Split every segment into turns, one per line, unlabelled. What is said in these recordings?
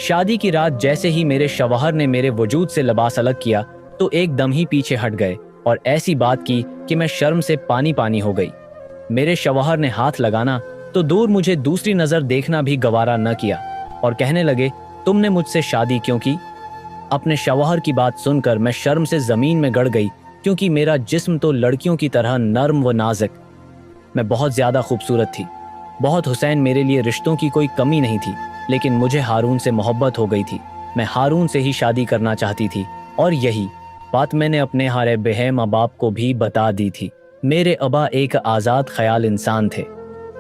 शादी की रात जैसे ही मेरे शौहर ने मेरे वजूद से लिबास अलग किया तो एकदम ही पीछे हट गए और ऐसी बात की कि मैं शर्म से पानी पानी हो गई। मेरे शौहर ने हाथ लगाना तो दूर मुझे दूसरी नजर देखना भी गवारा न किया और कहने लगे, तुमने मुझसे शादी क्यों की? अपने शौहर की बात सुनकर मैं शर्म से जमीन में गड़ गई, क्योंकि मेरा जिस्म तो लड़कियों की तरह नर्म व नाजुक। मैं बहुत ज्यादा खूबसूरत थी। बहुत हुसैन मेरे लिए रिश्तों की कोई कमी नहीं थी, लेकिन मुझे हारून से मोहब्बत हो गई थी। मैं हारून से ही शादी करना चाहती थी और यही बात मैंने अपने हारे बेहे माँ बाप को भी बता दी थी। मेरे अबा एक आज़ाद ख्याल इंसान थे,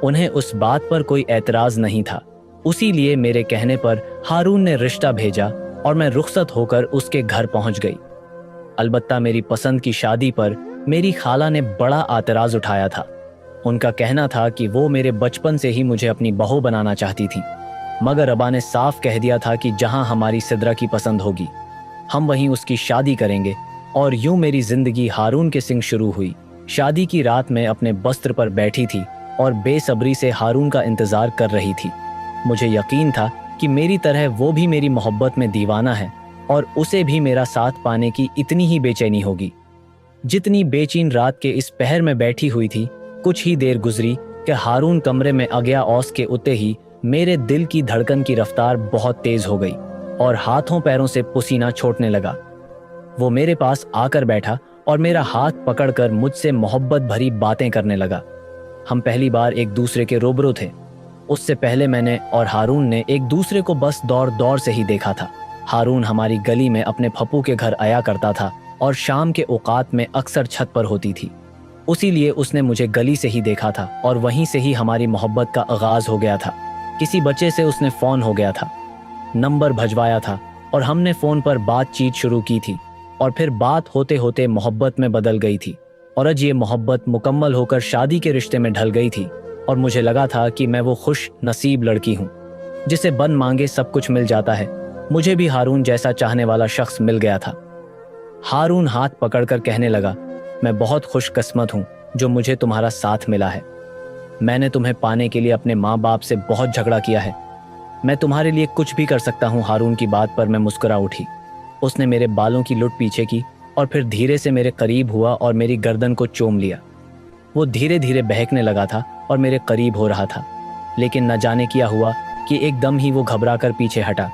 उन्हें उस बात पर कोई एतराज़ नहीं था। उसी लिए मेरे कहने पर हारून ने रिश्ता भेजा और मैं रुखसत होकर उसके घर पहुंच गई। अलबत्ता मेरी पसंद की शादी पर मेरी खाला ने बड़ा एतराज़ उठाया था। उनका कहना था कि वो मेरे बचपन से ही मुझे अपनी बहू बनाना चाहती थी, मगर अबा ने साफ कह दिया था कि जहां हमारी सिद्रा की पसंद होगी हम वहीं उसकी शादी करेंगे। और यूं मेरी जिंदगी हारून के संग शुरू हुई। शादी की रात में अपने बस्त्र पर बैठी थी और बेसब्री से हारून का इंतजार कर रही थी। मुझे यकीन था कि मेरी तरह वो भी मेरी मोहब्बत में दीवाना है और उसे भी मेरा साथ पाने की इतनी ही बेचैनी होगी जितनी बेचैन रात के इस पहर में बैठी हुई थी। कुछ ही देर गुजरी कि हारून कमरे में आ गया। औस के उते ही मेरे दिल की धड़कन की रफ्तार बहुत तेज हो गई और हाथों पैरों से पसीना छोड़ने लगा। वो मेरे पास आकर बैठा और मेरा हाथ पकड़कर मुझसे मोहब्बत भरी बातें करने लगा। हम पहली बार एक दूसरे के रूबरू थे। उससे पहले मैंने और हारून ने एक दूसरे को बस दौड़ दौड़ से ही देखा था। हारून हमारी गली में अपने फप्पू के घर आया करता था और शाम के औकात में अक्सर छत पर होती थी। उसी लिए उसने मुझे गली से ही देखा था और वहीं से ही हमारी मोहब्बत का आगाज हो गया था। किसी बच्चे से उसने फ़ोन हो गया था, नंबर भजवाया था और हमने फ़ोन पर बातचीत शुरू की थी और फिर बात होते होते मोहब्बत में बदल गई थी। और आज ये मोहब्बत मुकम्मल होकर शादी के रिश्ते में ढल गई थी और मुझे लगा था कि मैं वो खुश नसीब लड़की हूँ जिसे बन मांगे सब कुछ मिल जाता है। मुझे भी हारून जैसा चाहने वाला शख्स मिल गया था। हारून हाथ पकड़कर कहने लगा, मैं बहुत खुशकिस्मत हूँ जो मुझे तुम्हारा साथ मिला है। मैंने तुम्हें पाने के लिए अपने माँ बाप से बहुत झगड़ा किया है। मैं तुम्हारे लिए कुछ भी कर सकता हूँ। हारून की बात पर मैं मुस्कुरा उठी। उसने मेरे बालों की लुट पीछे की और फिर धीरे से मेरे करीब हुआ और मेरी गर्दन को चूम लिया। वो धीरे धीरे बहकने लगा था और मेरे करीब हो रहा था, लेकिन न जाने क्या हुआ कि एकदम ही वो घबरा कर पीछे हटा,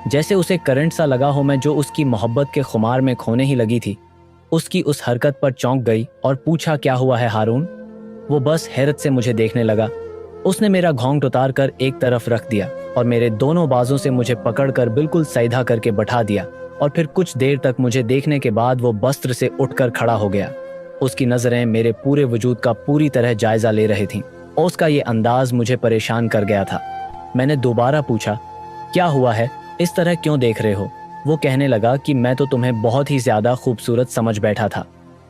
जैसे उसे करंट सा लगा हो। मैं जो उसकी मोहब्बत के खुमार में खोने ही लगी थी, उसकी उस हरकत पर चौंक गई और पूछा, क्या हुआ है हारून? वो बस हैरत से मुझे देखने लगा। उसने मेरा घोंघट उतार कर एक तरफ रख दिया और मेरे दोनों बाजों से मुझे पकड़कर बिल्कुल सीधा करके बैठा दिया और फिर कुछ देर तक मुझे देखने के बाद वो बस्त्र से उठकर खड़ा हो गया। उसकी नजरें मेरे पूरे वजूद का पूरी तरह जायजा ले रही थीं और उसका ये अंदाज मुझे परेशान कर गया था। मैंने दोबारा पूछा, क्या हुआ है, इस तरह क्यों देख रहे हो? वो कहने लगा कि मैं तो तुम्हें बहुत ही ज्यादा खूबसूरत समझ बैठा था,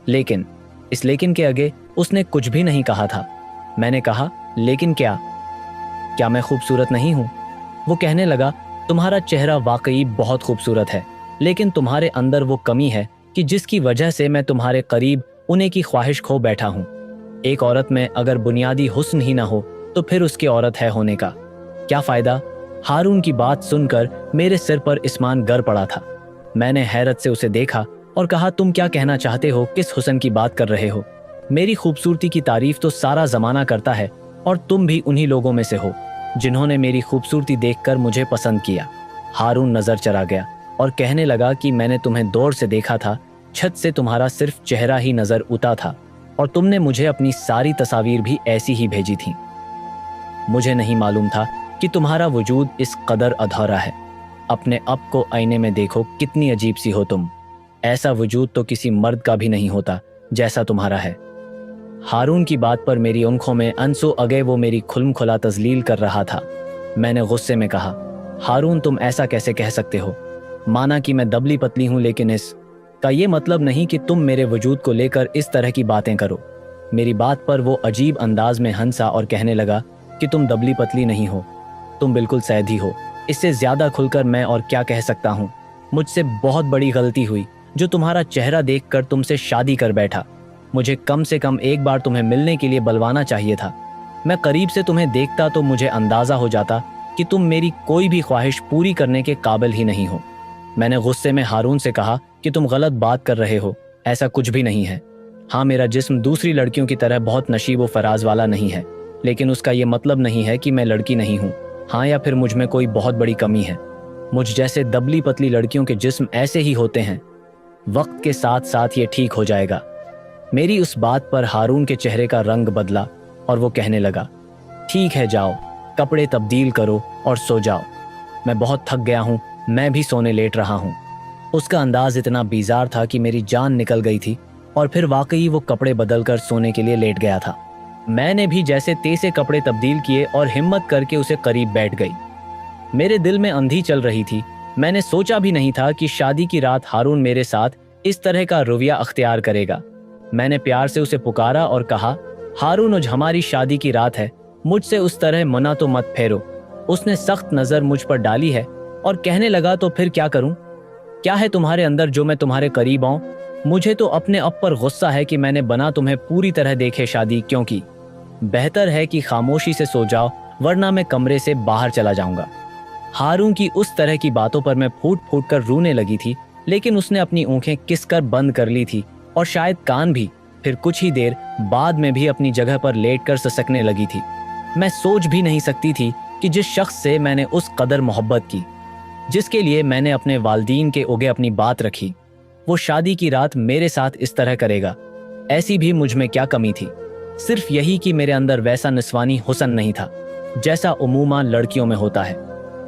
लेकिन इस लेकिन के आगे उसने कुछ भी नहीं कहा था। मैंने कहा, लेकिन क्या मैं खूबसूरत नहीं हूँ? वो कहने लगा, तुम्हारा चेहरा वाकई बहुत खूबसूरत है, लेकिन तुम्हारे अंदर वो कमी है कि जिसकी वजह से मैं तुम्हारे करीब उन्हें की ख्वाहिश खो बैठा हूँ। एक औरत में अगर बुनियादी हुस्न ही ना हो तो फिर उसकी औरत है होने का क्या फ़ायदा? हारून की बात सुनकर मेरे सिर पर इस्मान गर पड़ा था। मैंने हैरत से उसे देखा और कहा, तुम क्या कहना चाहते हो? किस हुस्न की बात कर रहे हो? मेरी खूबसूरती की तारीफ तो सारा ज़माना करता है और तुम भी उन्हीं लोगों में से हो जिन्होंने मेरी खूबसूरती देखकर मुझे पसंद किया। हारून नज़र चला गया और कहने लगा कि मैंने तुम्हें दूर से देखा था, छत से तुम्हारा सिर्फ चेहरा ही नज़र उता था और तुमने मुझे अपनी सारी तस्वीर भी ऐसी ही भेजी थी। मुझे नहीं मालूम था कि तुम्हारा वजूद इस कदर अधूरा है। अपने आप को आईने में देखो, कितनी अजीब सी हो तुम। ऐसा वजूद तो किसी मर्द का भी नहीं होता जैसा तुम्हारा है। हारून की बात पर मेरी आंखों में आंसू आ गए। वो मेरी खुल्म खुला तजलील कर रहा था। मैंने गुस्से में कहा, हारून तुम ऐसा कैसे कह सकते हो? माना कि मैं दबली पतली हूँ, लेकिन इसका ये मतलब नहीं कि तुम मेरे वजूद को लेकर इस तरह की बातें करो। मेरी बात पर वो अजीब अंदाज में हंसा और कहने लगा कि तुम दबली पतली नहीं हो, तुम बिल्कुल सीधी हो। इससे ज़्यादा खुलकर मैं और क्या कह सकता हूँ? मुझसे बहुत बड़ी गलती हुई जो तुम्हारा चेहरा देखकर तुमसे शादी कर बैठा। मुझे कम से कम एक बार तुम्हें मिलने के लिए बुलवाना चाहिए था। मैं करीब से तुम्हें देखता तो मुझे अंदाज़ा हो जाता कि तुम मेरी कोई भी ख्वाहिश पूरी करने के काबिल ही नहीं हो। मैंने गुस्से में हारून से कहा कि तुम गलत बात कर रहे हो, ऐसा कुछ भी नहीं है। हाँ, मेरा जिस्म दूसरी लड़कियों की तरह बहुत नशीब व फराज वाला नहीं है, लेकिन उसका ये मतलब नहीं है कि मैं लड़की नहीं हूँ। हाँ, या फिर मुझ में कोई बहुत बड़ी कमी है। मुझ जैसे दबली पतली लड़कियों के जिस्म ऐसे ही होते हैं। वक्त के साथ साथ ये ठीक हो जाएगा। मेरी उस बात पर हारून के चेहरे का रंग बदला और वो कहने लगा, ठीक है, जाओ, कपड़े तब्दील करो और सो जाओ। मैं बहुत थक गया हूँ, मैं भी सोने लेट रहा हूँ। उसका अंदाज इतना बीजार था कि मेरी जान निकल गई थी और फिर वाकई वो कपड़े बदलकर सोने के लिए लेट गया था। मैंने भी जैसे तेसे कपड़े तब्दील किए और हिम्मत करके उसे करीब बैठ गई। मेरे दिल में अंधी चल रही थी। मैंने सोचा भी नहीं था कि शादी की रात हारून मेरे साथ इस तरह का रवैया अख्तियार करेगा। मैंने प्यार से उसे पुकारा और कहा, हारून, आज हमारी शादी की रात है, मुझसे उस तरह मना तो मत फेरो। उसने सख्त नज़र मुझ पर डाली है और कहने लगा, तो फिर क्या करूं? क्या है तुम्हारे अंदर जो मैं तुम्हारे करीब आऊं? मुझे तो अपने आप पर गुस्सा है कि मैंने बना तुम्हें पूरी तरह देखे शादी, क्योंकि बेहतर है कि खामोशी से सो जाओ, वरना मैं कमरे से बाहर चला जाऊंगा। हारून की उस तरह की बातों पर मैं फूट फूट कर रोने लगी थी, लेकिन उसने अपनी आंखें किसकर बंद कर ली थी और शायद कान भी। फिर कुछ ही देर बाद में भी अपनी जगह पर लेटकर ससकने लगी थी। मैं सोच भी नहीं सकती थी कि जिस शख्स से मैंने उस कदर मोहब्बत की, जिसके लिए मैंने अपने वालिदैन के ओगे अपनी बात रखी, वो शादी की रात मेरे साथ इस तरह करेगा। ऐसी भी मुझ में क्या कमी थी? सिर्फ यही कि मेरे अंदर वैसा निस्वानी हुस्न नहीं था जैसा उमूमन लड़कियों में होता है।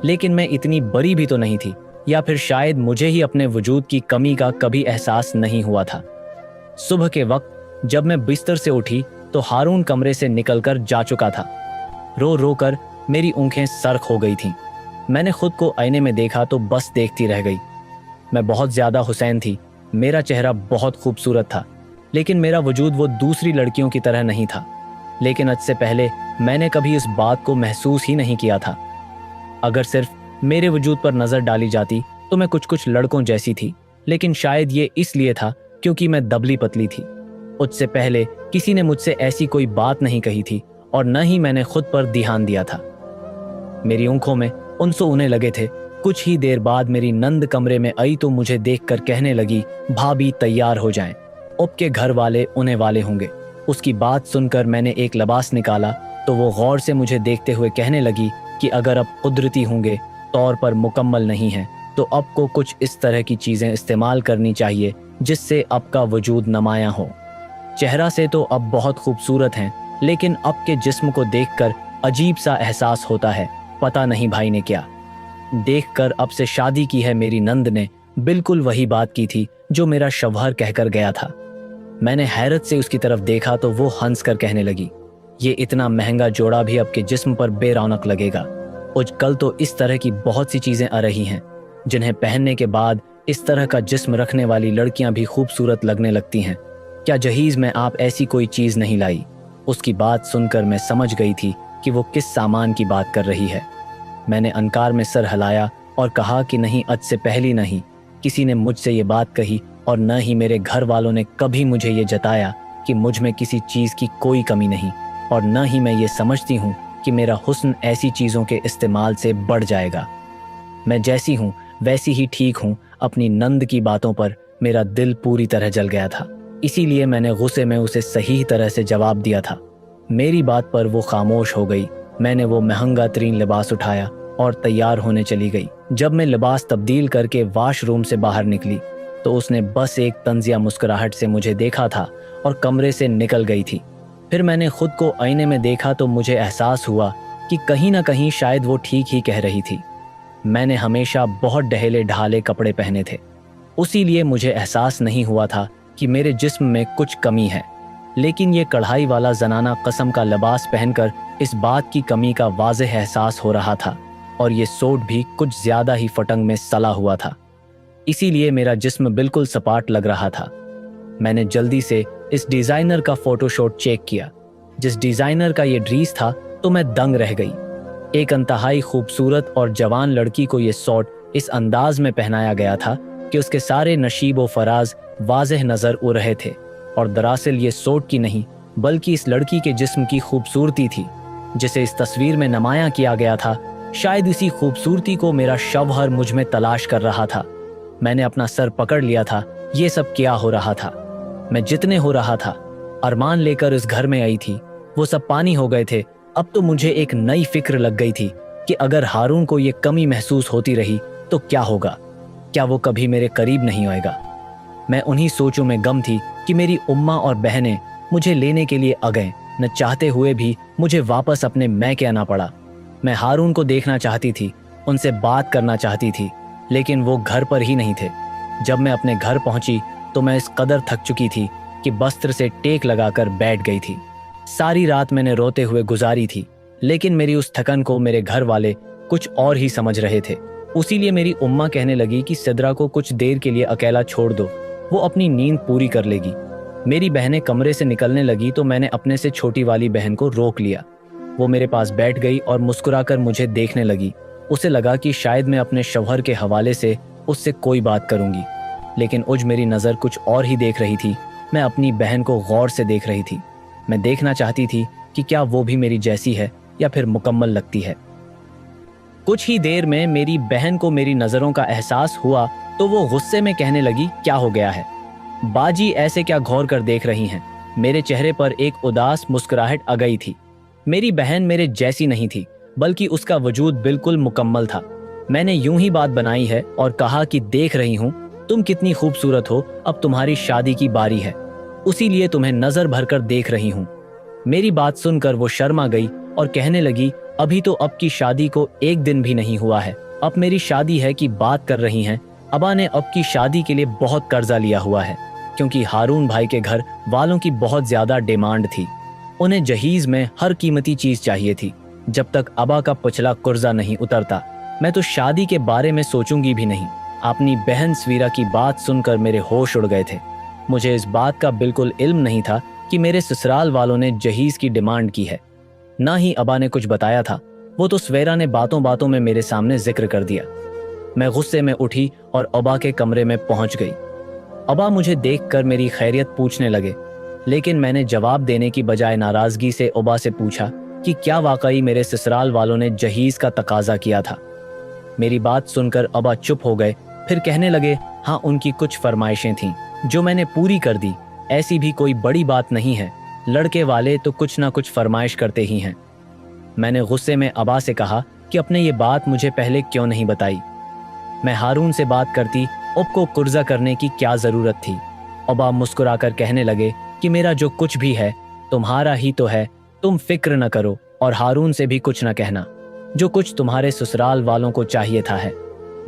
लेकिन मैं इतनी बड़ी भी तो नहीं थी, या फिर शायद मुझे ही अपने वजूद की कमी का कभी एहसास नहीं हुआ था। सुबह के वक्त जब मैं बिस्तर से उठी तो हारून कमरे से निकलकर जा चुका था। रो रो कर मेरी आंखें सर्ख हो गई थीं। मैंने खुद को आईने में देखा तो बस देखती रह गई। मैं बहुत ज़्यादा हुसैन थी, मेरा चेहरा बहुत खूबसूरत था, लेकिन मेरा वजूद वो दूसरी लड़कियों की तरह नहीं था। लेकिन आज से पहले मैंने कभी इस बात को महसूस ही नहीं किया था। अगर सिर्फ मेरे वजूद पर नज़र डाली जाती तो मैं कुछ कुछ लड़कों जैसी थी, लेकिन शायद ये इसलिए था क्योंकि मैं दबली पतली थी। उससे पहले किसी ने मुझसे ऐसी कोई बात नहीं कही थी और न ही मैंने खुद पर ध्यान दिया था। मेरी आंखों में आंसू उन्हें लगे थे। कुछ ही देर बाद मेरी नंद कमरे में आई तो मुझे देखकर कहने लगी, भाभी तैयार हो जाएं, अब के घर वाले उन्हें वाले होंगे। उसकी बात सुनकर मैंने एक लिबास निकाला तो वो गौर से मुझे देखते हुए कहने लगी कि अगर अब कुदरती होंगे तौर पर मुकम्मल नहीं है तो अब को कुछ इस तरह की चीज़ें इस्तेमाल करनी चाहिए जिससे अब का वजूद नुमायां हो। चेहरा से तो अब बहुत खूबसूरत हैं, लेकिन अब के जिस्म को देखकर अजीब सा एहसास होता है। पता नहीं भाई ने क्या देखकर अब से शादी की है। मेरी नंद ने बिल्कुल वही बात की थी जो मेरा शौहर कहकर गया था। मैंने हैरत से उसकी तरफ देखा तो वो हंस कर कहने लगी, ये इतना महंगा जोड़ा भी अब के जिस्म पर बेरौनक लगेगा। आजकल तो इस तरह की बहुत सी चीज़ें आ रही हैं जिन्हें पहनने के बाद इस तरह का जिस्म रखने वाली लड़कियां भी खूबसूरत लगने लगती हैं। क्या जहीज़ में आप ऐसी कोई चीज़ नहीं लाई? उसकी बात सुनकर मैं समझ गई थी कि वो किस सामान की बात कर रही है। मैंने अनकार में सर हिलाया और कहा कि नहीं, आज से पहले नहीं किसी ने मुझसे ये बात कही और न ही मेरे घर वालों ने कभी मुझे ये जताया कि मुझ में किसी चीज़ की कोई कमी नहीं, और न ही मैं ये समझती हूँ कि मेरा हुस्न ऐसी चीज़ों के इस्तेमाल से बढ़ जाएगा। मैं जैसी हूँ वैसी ही ठीक हूँ। अपनी नंद की बातों पर मेरा दिल पूरी तरह जल गया था, इसीलिए मैंने गुस्से में उसे सही तरह से जवाब दिया था। मेरी बात पर वो खामोश हो गई। मैंने वो महंगा तरीन लिबास उठाया और तैयार होने चली गई। जब मैं लिबास तब्दील करके वाशरूम से बाहर निकली तो उसने बस एक तंजिया मुस्कुराहट से मुझे देखा था और कमरे से निकल गई थी। फिर मैंने खुद को आईने में देखा तो मुझे एहसास हुआ कि कहीं ना कहीं शायद वो ठीक ही कह रही थी। मैंने हमेशा बहुत ढहेले ढाले कपड़े पहने थे, उसी लिए मुझे एहसास नहीं हुआ था कि मेरे जिस्म में कुछ कमी है। लेकिन ये कढ़ाई वाला जनाना कस्म का लिबास पहनकर इस बात की कमी का वाज़ेह एहसास हो रहा था, और ये सूट भी कुछ ज़्यादा ही फटंग में सला हुआ था, इसीलिए मेरा जिस्म बिल्कुल सपाट लग रहा था। मैंने जल्दी से इस डिज़ाइनर का फ़ोटोशॉट चेक किया। जिस डिज़ाइनर का ये ड्रेस था तो मैं दंग रह गई। एक इंतहाई खूबसूरत और जवान लड़की को ये सूट इस अंदाज में पहनाया गया था कि उसके सारे नशीब व फराज वाज़ेह नज़र उड़ रहे थे, और दरअसल ये सूट की नहीं बल्कि इस लड़की के जिस्म की खूबसूरती थी जिसे इस तस्वीर में नुमायां किया गया था। शायद इसी खूबसूरती को मेरा शौहर मुझ में तलाश कर रहा था। मैंने अपना सर पकड़ लिया था। ये सब क्या हो रहा था? मैं जितने हो रहा था, अरमान लेकर इस घर में आई थी, वो सब पानी हो गए थे। अब तो मुझे एक नई फिक्र लग गई थी कि अगर हारून को ये कमी महसूस होती रही तो क्या होगा? क्या वो कभी मेरे करीब नहीं आएगा? मैं उन्हीं सोचों में गम थी कि मेरी उम्मा और बहनें मुझे लेने के लिए आ गए। न चाहते हुए भी मुझे वापस अपने मैके आना पड़ा। मैं हारून को देखना चाहती थी, उनसे बात करना चाहती थी, लेकिन वो घर पर ही नहीं थे। जब मैं अपने घर पहुंची तो मैं इस कदर थक चुकी थी कि बस्तर से टेक लगाकर बैठ गई थी। सारी रात मैंने रोते हुए गुजारी थी, लेकिन मेरी उस थकन को मेरे घर वाले कुछ और ही समझ रहे थे। उसीलिए मेरी उम्मा कहने लगी कि सिद्रा को कुछ देर के लिए अकेला छोड़ दो, वो अपनी नींद पूरी कर लेगी। मेरी बहनें कमरे से निकलने लगी तो मैंने अपने से छोटी वाली बहन को रोक लिया। वो मेरे पास बैठ गई और मुस्कुराकर मुझे देखने लगी। उसे लगा कि शायद मैं अपने शौहर के हवाले से उससे कोई बात करूंगी, लेकिन उज मेरी नज़र कुछ और ही देख रही थी। मैं अपनी बहन को गौर से देख रही थी। मैं देखना चाहती थी कि क्या वो भी मेरी जैसी है या फिर मुकम्मल लगती है। कुछ ही देर में मेरी बहन को मेरी नज़रों का एहसास हुआ तो वो गुस्से में कहने लगी, क्या हो गया है बाजी, ऐसे क्या घौर कर देख रही हैं? मेरे चेहरे पर एक उदास मुस्कुराहट आ गई थी। मेरी बहन मेरे जैसी नहीं थी, बल्कि उसका वजूद बिल्कुल मुकम्मल था। मैंने यूं ही बात बनाई है और कहा कि देख रही हूं तुम कितनी खूबसूरत हो, अब तुम्हारी शादी की बारी है, उसी लिए तुम्हें नजर भरकर देख रही हूं। मेरी बात सुनकर वो शर्मा गई और कहने लगी, अभी तो अब की शादी को एक दिन भी नहीं हुआ है, अब मेरी शादी है कि बात कर रही हैं? अबा ने अब की शादी के लिए बहुत कर्जा लिया हुआ है, क्योंकि हारून भाई के घर वालों की बहुत ज्यादा डिमांड थी। उन्हें जहीज में हर कीमती चीज चाहिए थी। जब तक अबा का पिछला कर्जा नहीं उतरता, मैं तो शादी के बारे में सोचूंगी भी नहीं। अपनी बहन सवीरा की बात सुनकर मेरे होश उड़ गए थे। मुझे इस बात का बिल्कुल इल्म नहीं था कि मेरे ससुराल वालों ने जहीज की डिमांड की है, ना ही अबा ने कुछ बताया था। वो तो सवेरा ने बातों बातों में मेरे सामने जिक्र कर दिया। मैं गुस्से में उठी और अबा के कमरे में पहुंच गई। अबा मुझे देखकर मेरी खैरियत पूछने लगे, लेकिन मैंने जवाब देने की बजाय नाराजगी से अबा से पूछा कि क्या वाकई मेरे ससुराल वालों ने जहीज का तकाजा किया था। मेरी बात सुनकर अबा चुप हो गए, फिर कहने लगे, हाँ, उनकी कुछ फरमाइशें थीं जो मैंने पूरी कर दी। ऐसी भी कोई बड़ी बात नहीं है, लड़के वाले तो कुछ ना कुछ फरमाइश करते ही हैं। मैंने गुस्से में अबा से कहा कि अपने ये बात मुझे पहले क्यों नहीं बताई। मैं हारून से बात करती, अब को कुर्जा करने की क्या जरूरत थी। अबा मुस्कुराकर कहने लगे कि मेरा जो कुछ भी है तुम्हारा ही तो है, तुम फिक्र न करो और हारून से भी कुछ न कहना। जो कुछ तुम्हारे ससुराल वालों को चाहिए था है,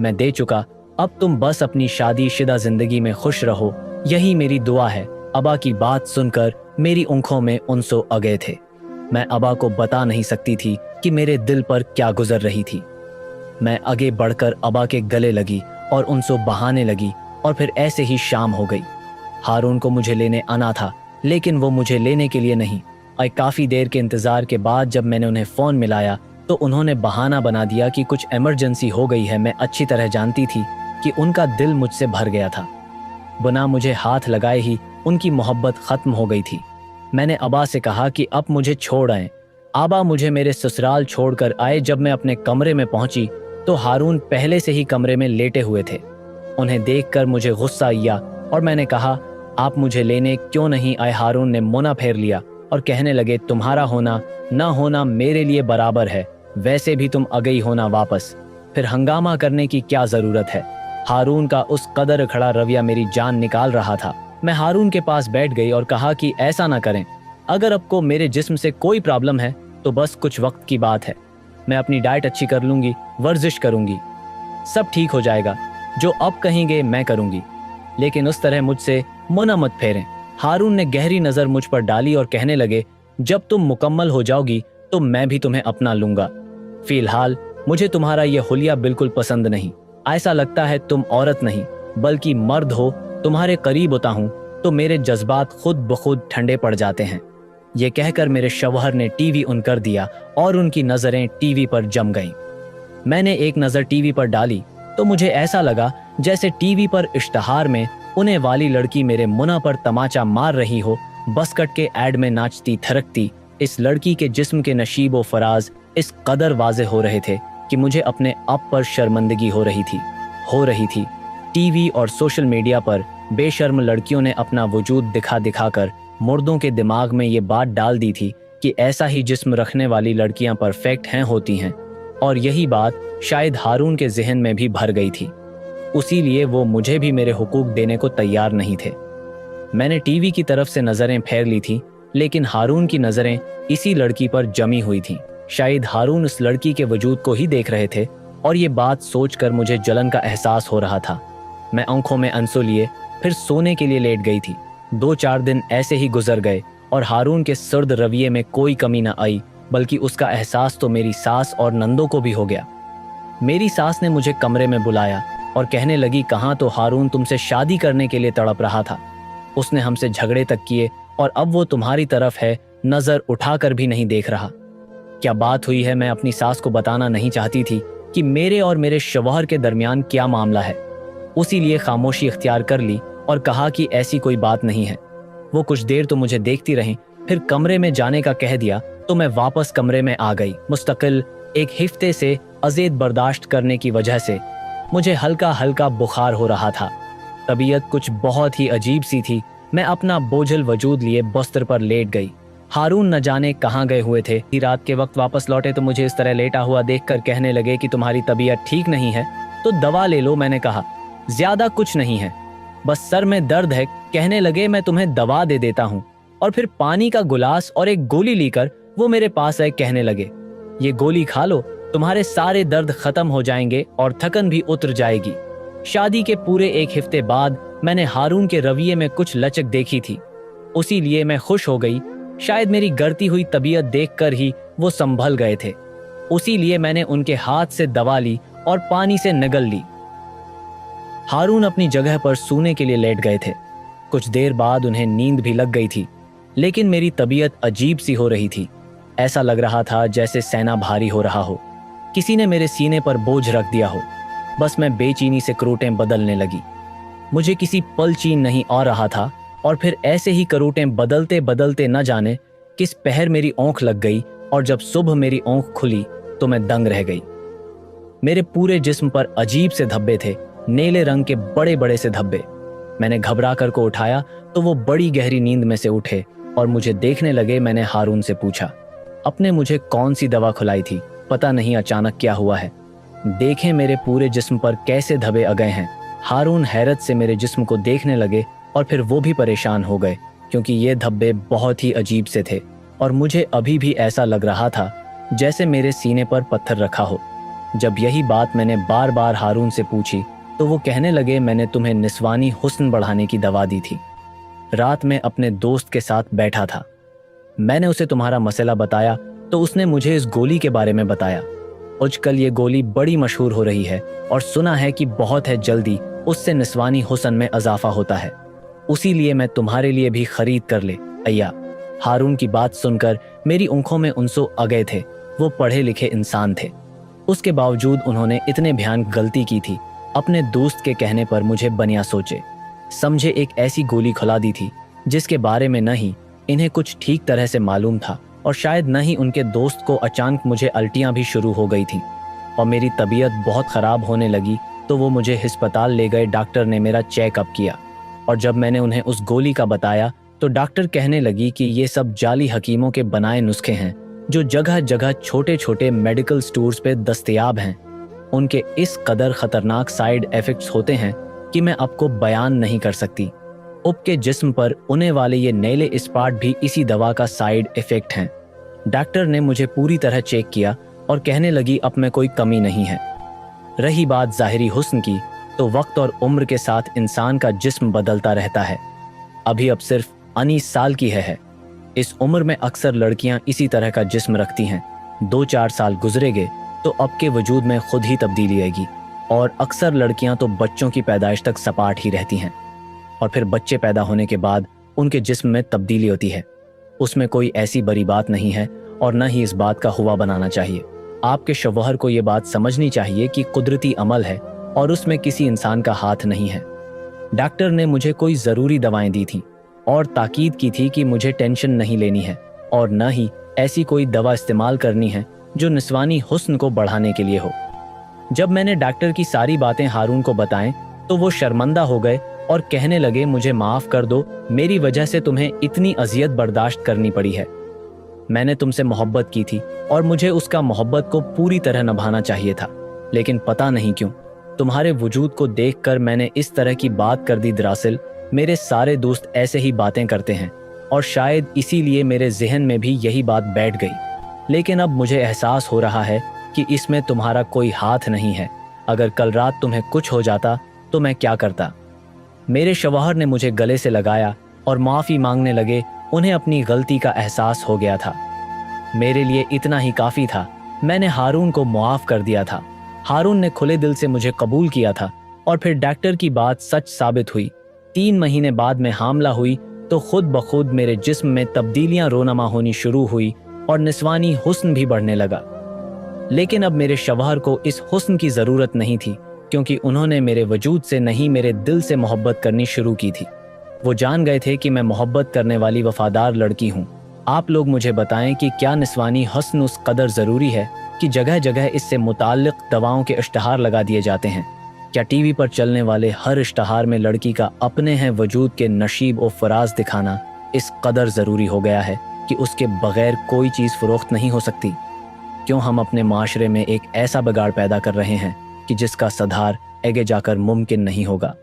मैं दे चुका। अब तुम बस अपनी शादीशुदा जिंदगी में खुश रहो, यही मेरी दुआ है। अबा की बात सुनकर मेरी आंखों में आंसू आ गए थे। मैं अबा को बता नहीं सकती थी कि मेरे दिल पर क्या गुजर रही थी। मैं आगे बढ़कर अबा के गले लगी और उनसे बहाने लगी, और फिर ऐसे ही शाम हो गई। हारून को मुझे लेने आना था, लेकिन वो मुझे लेने के लिए नहीं आए। काफ़ी देर के इंतज़ार के बाद जब मैंने उन्हें फ़ोन मिलाया तो उन्होंने बहाना बना दिया कि कुछ इमरजेंसी हो गई है। मैं अच्छी तरह जानती थी कि उनका दिल मुझसे भर गया था। बिना मुझे हाथ लगाए ही उनकी मोहब्बत ख़त्म हो गई थी। मैंने अबा से कहा कि अब मुझे छोड़ आएं। आबा मुझे मेरे ससुराल छोड़कर आए। जब मैं अपने कमरे में पहुंची तो हारून पहले से ही कमरे में लेटे हुए थे। उन्हें देखकर मुझे गुस्सा आया और मैंने कहा, आप मुझे लेने क्यों नहीं आए? हारून ने मुना फेर लिया और कहने लगे, तुम्हारा होना ना होना मेरे लिए बराबर है, वैसे भी तुम आ गई होना वापस, फिर हंगामा करने की क्या जरूरत है? हारून का उस कदर खड़ा रवैया मेरी जान निकाल रहा था। मैं हारून के पास बैठ गई और कहा कि ऐसा ना करें, अगर आपको मेरे जिस्म से कोई प्रॉब्लम है तो बस कुछ वक्त की बात है। मैं अपनी डाइट अच्छी कर लूंगी, वर्जिश करूंगी, सब ठीक हो जाएगा। जो अब कहेंगे मैं करूंगी, लेकिन उस तरह मुझसे मुना मत फेरें। हारून ने गहरी नजर मुझ पर डाली और कहने लगे, जब तुम मुकम्मल हो जाओगी तो मैं भी तुम्हें अपना लूंगा। फिलहाल मुझे तुम्हारा यह हुलिया बिल्कुल पसंद नहीं। ऐसा लगता है तुम औरत नहीं बल्कि मर्द हो। तुम्हारे करीब होता हूं तो मेरे जज्बात खुद ब खुद ठंडे पड़ जाते हैं। ये कहकर मेरे शौहर ने टीवी ऑन कर दिया और उनकी नजरें टीवी पर जम गईं। मैंने एक नजर टीवी पर डाली तो मुझे ऐसा लगा जैसे टीवी पर इश्तहार में उन्हें वाली लड़की मेरे मुना पर तमाचा मार रही हो, बसकट के ऐड में नाचती थरकती। इस लड़की के जिस्म के नशीब व फराज इस कदर वाज़े हो रहे थे कि मुझे अपने आप पर शर्मिंदगी हो रही थी। टीवी और सोशल मीडिया पर बेशर्म लड़कियों ने अपना वजूद दिखा दिखाकर मुर्दों के दिमाग में ये बात डाल दी थी कि ऐसा ही जिस्म रखने वाली लड़कियां परफेक्ट होती हैं, और यही बात शायद हारून के जहन में भी भर गई थी। उसी लिए वो मुझे भी मेरे हुकूक देने को तैयार नहीं थे। मैंने टीवी की तरफ से नजरें फेर ली थी, लेकिन हारून की नजरें इसी लड़की पर जमी हुई थीं। शायद हारून उस लड़की के वजूद को ही देख रहे थे, और ये बात सोचकर मुझे जलन का एहसास हो रहा था। मैं आंखों में आंसू लिए फिर सोने के लिए लेट गई थी। 2-4 दिन ऐसे ही गुजर गए और हारून के सर्द रवैये में कोई कमी न आई, बल्कि उसका एहसास तो मेरी सास और नंदों को भी हो गया। मेरी सास ने मुझे कमरे में बुलाया और कहने लगी, कहाँ तो हारून तुमसे शादी करने के लिए तड़प रहा था। उसने हमसे झगड़े तक किए और अब वो तुम्हारी तरफ है, नजर उठाकर भी नहीं देख रहा। क्या बात हुई है मैं अपनी सास को बताना नहीं चाहती थी कि मेरे और मेरे शौहर के दरमियान क्या मामला है। उसी लिए खामोशी इख्तियार कर ली और कहा कि ऐसी कोई बात नहीं है। वो कुछ देर तो मुझे देखती रहीं, फिर कमरे में जाने का कह दिया तो मैं वापस कमरे में आ गई। मुस्तकिल एक हफ्ते से अज़ेद बर्दाश्त करने की वजह से मुझे हल्का हल्का बुखार हो रहा था। तबीयत कुछ बहुत ही अजीब सी थी। मैं अपना बोझल वजूद लिए बिस्तर पर लेट गई। हारून न जाने कहाँ गए हुए थे। रात के वक्त वापस लौटे तो मुझे इस तरह लेटा हुआ देखकर कहने लगे कि तुम्हारी तबीयत ठीक नहीं है तो दवा ले लो। मैंने कहा, ज्यादा कुछ नहीं है, बस सर में दर्द है। कहने लगे, मैं तुम्हें दवा दे देता हूँ। और फिर पानी का गिलास और एक गोली लेकर वो मेरे पास आए। कहने लगे, ये गोली खा लो, तुम्हारे सारे दर्द खत्म हो जाएंगे और थकन भी उतर जाएगी। शादी के पूरे 1 हफ्ते बाद मैंने हारून के रवैये में कुछ लचक देखी थी, उसी लिए मैं खुश हो गई। शायद मेरी गड़ती हुई तबीयत देखकर ही वो संभल गए थे। उसी लिए मैंने उनके हाथ से दवा ली और पानी से निगल ली। हारून अपनी जगह पर सोने के लिए लेट गए थे। कुछ देर बाद उन्हें नींद भी लग गई थी, लेकिन मेरी तबीयत अजीब सी हो रही थी। ऐसा लग रहा था जैसे सेना भारी हो रहा हो, किसी ने मेरे सीने पर बोझ रख दिया हो। बस मैं बेचैनी से करोटें बदलने लगी। मुझे किसी पल चैन नहीं आ रहा था, और फिर ऐसे ही करोटें बदलते बदलते न जाने किस पहर मेरी आंख लग गई, और जब सुबह मेरी आंख खुली तो मैं दंग रह गई। मेरे पूरे जिस्म पर अजीब से धब्बे थे, नीले रंग के बड़े बड़े से धब्बे। मैंने घबरा कर को उठाया तो वो बड़ी गहरी नींद में से उठे और मुझे देखने लगे। मैंने हारून से पूछा, अपने मुझे कौन सी दवा खिलाई थी? पता नहीं अचानक क्या हुआ है। देखें मेरे पूरे जिस्म पर कैसे धब्बे आ गए हैं। हारून हैरत से मेरे जिस्म को देखने लगे और फिर वो भी परेशान हो गए, क्योंकि ये धब्बे बहुत ही अजीब से थे और मुझे अभी भी ऐसा लग रहा था जैसे मेरे सीने पर पत्थर रखा हो। जब यही बात मैंने बार बार हारून से पूछी तो वो कहने लगे, मैंने तुम्हें निस्वानी हुस्न बढ़ाने की दवा दी थी। रात में अपने दोस्त के साथ बैठा था, मैंने उसे तुम्हारा मसला बताया तो उसने मुझे इस गोली के बारे में बताया। आजकल ये गोली बड़ी मशहूर हो रही है और सुना है कि बहुत है जल्दी उससे निस्वानी हुस्न में इजाफा होता है। उसी लिए मैं तुम्हारे लिए भी खरीद कर ले अय्या। हारून की बात सुनकर मेरी आंखों में आंसू आ गए थे। वो पढ़े लिखे इंसान थे, उसके बावजूद उन्होंने इतने भयानक गलती की थी। अपने दोस्त के कहने पर मुझे बनिया सोचे समझे एक ऐसी गोली खिला दी थी जिसके बारे में न ही इन्हें कुछ ठीक तरह से मालूम था, और शायद न ही उनके दोस्त को अचानक मुझे उल्टियां भी शुरू हो गई थीं और मेरी तबीयत बहुत ख़राब होने लगी। तो वो मुझे अस्पताल ले गए। डॉक्टर ने मेरा चेकअप किया और जब मैंने उन्हें उस गोली का बताया तो डॉक्टर कहने लगी कि ये सब जाली हकीमों के बनाए नुस्खे हैं जो जगह जगह छोटे छोटे मेडिकल स्टोर्स पे दस्तयाब हैं। उनके इस कदर खतरनाक साइड इफेक्ट्स होते हैं कि मैं आपको बयान नहीं कर सकती। उपके जिस्म पर उन्हें वाले ये नीले स्पॉट भी इसी दवा का साइड इफेक्ट हैं। डॉक्टर ने मुझे पूरी तरह चेक किया और कहने लगी अब में कोई कमी नहीं है। रही बात ज़ाहिरी हुस्न की, तो वक्त और उम्र के साथ इंसान का जिस्म बदलता रहता है। अभी अब सिर्फ 19 साल की है। इस उम्र में अक्सर लड़कियां इसी तरह का जिस्म रखती हैं। 2-4 साल गुजरेंगे तो अब के वजूद में खुद ही तब्दीली आएगी, और अक्सर लड़कियां तो बच्चों की पैदाइश तक सपाट ही रहती हैं, और फिर बच्चे पैदा होने के बाद उनके जिस्म में तब्दीली होती है। उसमें कोई ऐसी बड़ी बात नहीं है और न ही इस बात का हुआ बनाना चाहिए। आपके शौहर को ये बात समझनी चाहिए कि कुदरती अमल है और उसमें किसी इंसान का हाथ नहीं है। डॉक्टर ने मुझे कोई ज़रूरी दवाएं दी थी और ताकीद की थी कि मुझे टेंशन नहीं लेनी है और न ही ऐसी कोई दवा इस्तेमाल करनी है जो निस्वानी हुस्न को बढ़ाने के लिए हो। जब मैंने डॉक्टर की सारी बातें हारून को बताएं तो वो शर्मिंदा हो गए और कहने लगे, मुझे माफ कर दो, मेरी वजह से तुम्हें इतनी अजियत बर्दाश्त करनी पड़ी है। मैंने तुमसे मोहब्बत की थी और मुझे उसका मोहब्बत को पूरी तरह निभाना चाहिए था, लेकिन पता नहीं क्यों तुम्हारे वजूद को देखकर मैंने इस तरह की बात कर दी। दरअसल मेरे सारे दोस्त ऐसे ही बातें करते हैं और शायद इसीलिए मेरे जहन में भी यही बात बैठ गई। लेकिन अब मुझे एहसास हो रहा है कि इसमें तुम्हारा कोई हाथ नहीं है। अगर कल रात तुम्हें कुछ हो जाता तो मैं क्या करता। मेरे शौहर ने मुझे गले से लगाया और माफ़ी मांगने लगे। उन्हें अपनी गलती का एहसास हो गया था। मेरे लिए इतना ही काफ़ी था। मैंने हारून को मुआफ़ कर दिया था। हारून ने खुले दिल से मुझे कबूल किया था और फिर डॉक्टर की बात सच साबित हुई। 3 महीने बाद मैं हामला हुई तो खुद ब खुद मेरे जिस्म में तब्दीलियां रोनमा होनी शुरू हुई और निस्वानी हुस्न भी बढ़ने लगा। लेकिन अब मेरे शौहर को इस हुस्न की ज़रूरत नहीं थी, क्योंकि उन्होंने मेरे वजूद से नहीं मेरे दिल से मोहब्बत करनी शुरू की थी। वो जान गए थे कि मैं मोहब्बत करने वाली वफादार लड़की हूँ। आप लोग मुझे बताएं कि क्या निस्वानी हुस्न उस कदर ज़रूरी है कि जगह जगह इससे मुताल्लिक़ दवाओं के इश्तहार लगा दिए जाते हैं? क्या टीवी पर चलने वाले हर इश्तहार में लड़की का अपने हैं वजूद के नशीब और फराज दिखाना इस कदर ज़रूरी हो गया है कि उसके बग़ैर कोई चीज़ फ़रोख्त नहीं हो सकती? क्यों हम अपने माशरे में एक ऐसा बिगाड़ पैदा कर रहे हैं कि जिसका सधार आगे जाकर मुमकिन नहीं होगा?